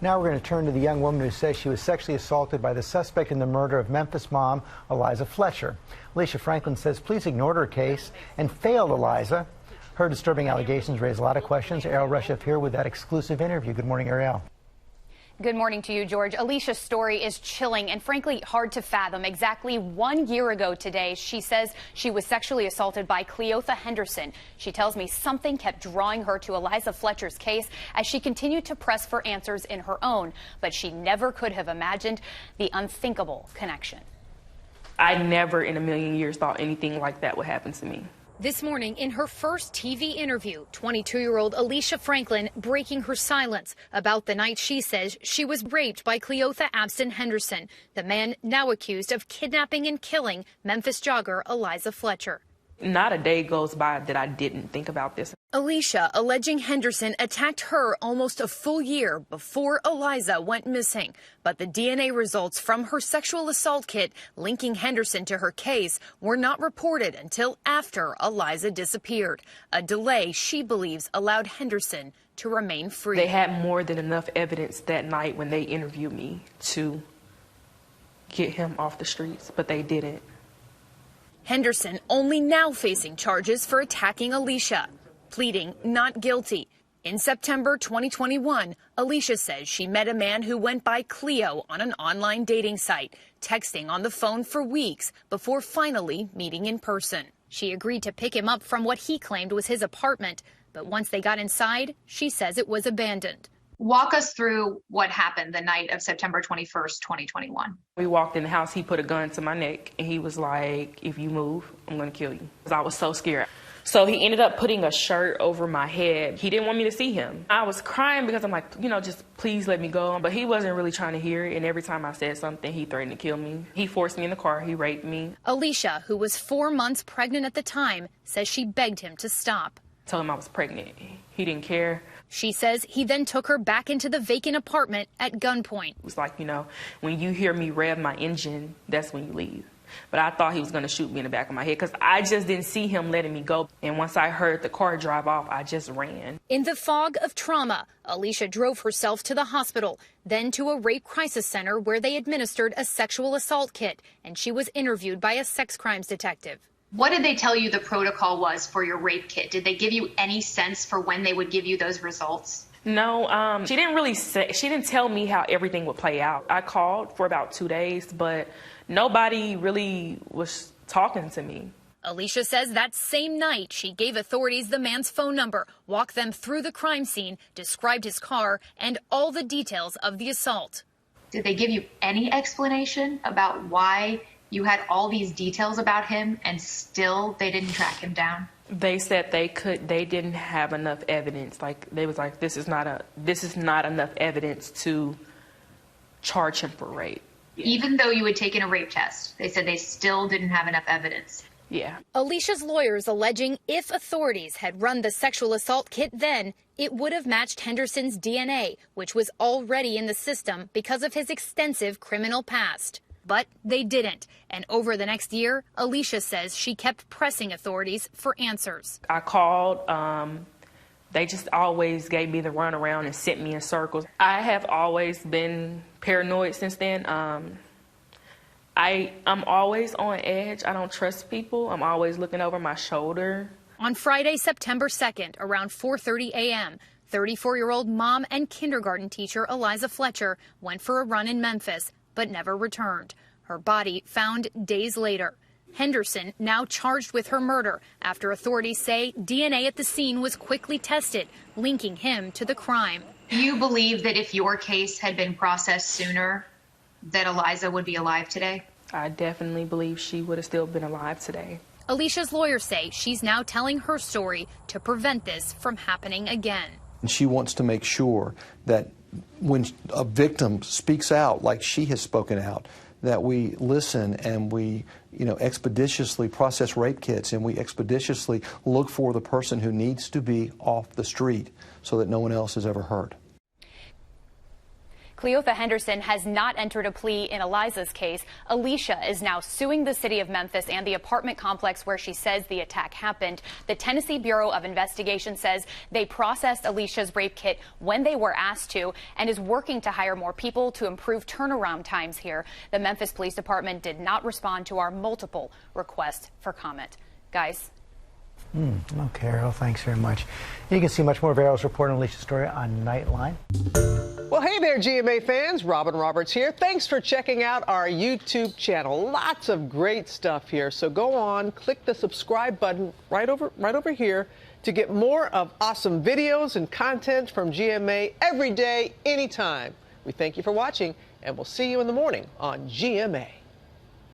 Now we're going to turn to the young woman who says she was sexually assaulted by the suspect in the murder of Memphis mom Eliza Fletcher. Alicia Franklin says police ignored her case and failed Eliza. Her disturbing allegations raise a lot of questions. Ariel Reshef here with that exclusive interview. Good morning, Ariel. Good morning to you, George. Alicia's story is chilling and frankly hard to fathom. Exactly 1 year ago today, she says she was sexually assaulted by Cleotha Henderson. She tells me something kept drawing her to Eliza Fletcher's case as she continued to press for answers in her own. But she never could have imagined the unthinkable connection. I never in a million years thought anything like that would happen to me. This morning, in her first TV interview, 22-year-old Alicia Franklin breaking her silence about the night she says she was raped by Cleotha Abston Henderson, the man now accused of kidnapping and killing Memphis jogger Eliza Fletcher. Not a day goes by that I didn't think about this. Alicia alleging Henderson attacked her almost a full year before Eliza went missing. But the DNA results from her sexual assault kit linking Henderson to her case were not reported until after Eliza disappeared, a delay she believes allowed Henderson to remain free. They had more than enough evidence that night when they interviewed me to get him off the streets, but they didn't. Henderson only now facing charges for attacking Alicia, pleading not guilty. In September 2021, Alicia says she met a man who went by Cleo on an online dating site, texting on the phone for weeks before finally meeting in person. She agreed to pick him up from what he claimed was his apartment, but once they got inside, she says it was abandoned. Walk us through what happened the night of September 21st, 2021. We walked in the house, he put a gun to my neck, and he was like, if you move, I'm going to kill you. I was so scared. So he ended up putting a shirt over my head. He didn't want me to see him. I was crying because I'm like, just please let me go. But he wasn't really trying to hear it, and every time I said something, he threatened to kill me. He forced me in the car, he raped me. Alicia, who was 4 months pregnant at the time, says she begged him to stop. I told him I was pregnant. He didn't care. She says he then took her back into the vacant apartment at gunpoint. It was like, when you hear me rev my engine, that's when you leave. But I thought he was going to shoot me in the back of my head because I just didn't see him letting me go. And once I heard the car drive off, I just ran. In the fog of trauma, Alicia drove herself to the hospital, then to a rape crisis center where they administered a sexual assault kit, and she was interviewed by a sex crimes detective. What did they tell you the protocol was for your rape kit? Did they give you any sense for when they would give you those results? No, she didn't tell me how everything would play out. I called for about 2 days, but nobody really was talking to me. Alicia says that same night she gave authorities the man's phone number, walked them through the crime scene, described his car, and all the details of the assault. Did they give you any explanation about why you had all these details about him and still they didn't track him down? They said they didn't have enough evidence. They was like, this is not enough evidence to charge him for rape. Even though you had taken a rape test, they said they still didn't have enough evidence. Yeah. Alicia's lawyers alleging if authorities had run the sexual assault kit then, it would have matched Henderson's DNA, which was already in the system because of his extensive criminal past. But they didn't. And over the next year, Alicia says she kept pressing authorities for answers. I called. They just always gave me the runaround and sent me in circles. I have always been paranoid since then. I'm always on edge. I don't trust people. I'm always looking over my shoulder. On Friday, September 2nd, around 4:30 a.m., 34-year-old mom and kindergarten teacher Eliza Fletcher went for a run in Memphis, but never returned. Her body found days later. Henderson now charged with her murder after authorities say DNA at the scene was quickly tested, linking him to the crime. Do you believe that if your case had been processed sooner, that Eliza would be alive today? I definitely believe she would have still been alive today. Alicia's lawyers say she's now telling her story to prevent this from happening again. She wants to make sure that when a victim speaks out like she has spoken out, that we listen and we, expeditiously process rape kits and we expeditiously look for the person who needs to be off the street so that no one else is ever hurt. Cleotha Henderson has not entered a plea in Eliza's case. Alicia is now suing the city of Memphis and the apartment complex where she says the attack happened. The Tennessee Bureau of Investigation says they processed Alicia's rape kit when they were asked to and is working to hire more people to improve turnaround times here. The Memphis Police Department did not respond to our multiple requests for comment. Guys. Okay, Errol, thanks very much. You can see much more of Errol's report on Alicia's story on Nightline. Well, hey there, GMA fans. Robin Roberts here. Thanks for checking out our YouTube channel. Lots of great stuff here. So go on, click the subscribe button right over here to get more of awesome videos and content from GMA every day, anytime. We thank you for watching, and we'll see you in the morning on GMA.